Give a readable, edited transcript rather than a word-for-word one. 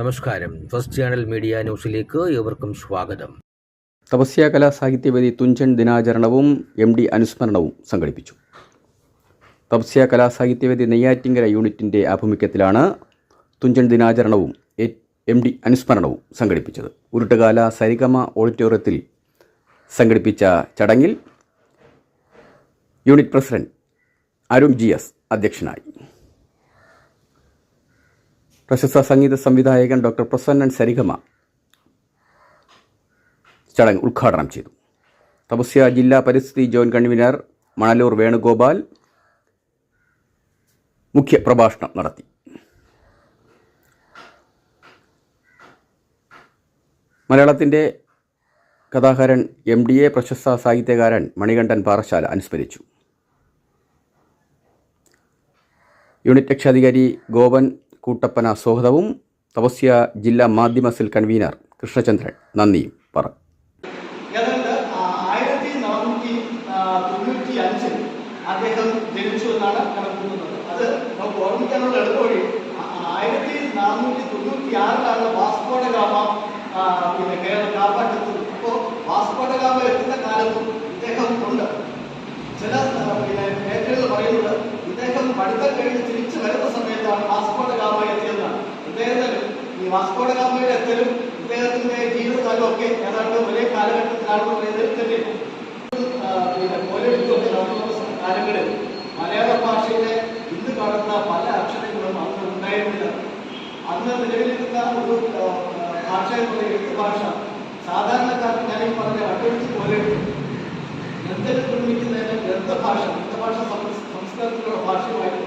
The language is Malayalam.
നമസ്കാരം. ഫസ്റ്റ് ചാനൽ മീഡിയ ന്യൂസിലേക്ക് ഏവർക്കും സ്വാഗതം. തപസ്യ കലാ സാഹിത്യവേദി തുഞ്ചൻ ദിനാചരണവും MD അനുസ്മരണവും സംഘടിപ്പിച്ചു. തപസ്യ കലാ സാഹിത്യവേദി നെയ്യാറ്റിങ്കര യൂണിറ്റിൻ്റെ ആഭിമുഖ്യത്തിലാണ് തുഞ്ചൻ ദിനാചരണവും MD അനുസ്മരണവും സംഘടിപ്പിച്ചത്. ഉരുട്ടുകാല സരിഗമ ഓഡിറ്റോറിയത്തിൽ സംഘടിപ്പിച്ച ചടങ്ങിൽ യൂണിറ്റ് പ്രസിഡന്റ് അരുൺ GS അധ്യക്ഷനായി. പ്രശസ്ത സംഗീത സംവിധായകൻ ഡോക്ടർ പ്രസന്നൻ സരിഗമ ചടങ്ങ് ഉദ്ഘാടനം ചെയ്തു. തപസ്യ ജില്ലാ പരിസ്ഥിതി ജോയിന്റ് കൺവീനർ മണലൂർ വേണുഗോപാൽ മുഖ്യ പ്രഭാഷണം നടത്തി. മലയാളത്തിൻ്റെ കഥാകാരൻ MDയെ പ്രശസ്ത സാഹിത്യകാരൻ മണികണ്ഠൻ പാറശാല അനുസ്മരിച്ചു. യൂണിറ്റ് രക്ഷാധികാരി ഗോപൻ കൂട്ടപ്പന സ്വാഗതവും തപസ്യ ജില്ലാ മാധ്യമ സെൽ കൺവീനർ കൃഷ്ണചന്ദ്രൻ നന്ദിയും പറഞ്ഞു. അദ്ദേഹം ജനിച്ചു എന്നാണ് കണക്കൂട്ടുന്നത്. അത് നമുക്ക് ഓർമ്മിക്കാനുള്ള എളുപ്പവഴി 1496 വാസ്കോഡ ഗാമ കേരളം കാപ്പാട്ടെത്തുന്നത്. അപ്പോൾ വാസ്കോഡ ഗാമ എത്തുന്ന കാലത്തും ഇദ്ദേഹം ഉണ്ട്. ചില രേഖകൾ പറയുന്നത് ഇദ്ദേഹം പഠിത്തം കഴിഞ്ഞ് തിരിച്ചു വരുന്ന സമയത്താണ് വാസ്കോഡ ഗാമ എത്തിയതെന്നാണ്. ഇദ്ദേഹത്തിന് ഈ വാസ്കോഡ ഗാമയുടെ എത്തലും ഇദ്ദേഹത്തിന്റെ ജീവിതകാലം ഒക്കെ ഏതാണ്ട് ഒരേ കാലഘട്ടത്തിലാണെന്ന് പറയുന്നതിൽ തന്നെയാണ്. കാലങ്ങളിൽ മലയാള ഭാഷയിലെ ഇന്ന് കാണുന്ന പല അക്ഷരങ്ങളും അന്ന് ഉണ്ടായിരുന്നില്ല. അന്ന് നിലവിലിരുന്ന ഒരു ഭാഷ എന്നുള്ള എഴുത്ത് ഭാഷ സാധാരണക്കാർക്ക് ഞാൻ ഈ പറഞ്ഞ അഡ്വഞ്ചി പോലെ ഗ്രന്ഥങ്ങൾ നിർമ്മിക്കുന്നതിന് ഗ്രന്ഥഭാഷ സംസ്കൃതത്തിലുള്ള ഭാഷയുമായിട്ട്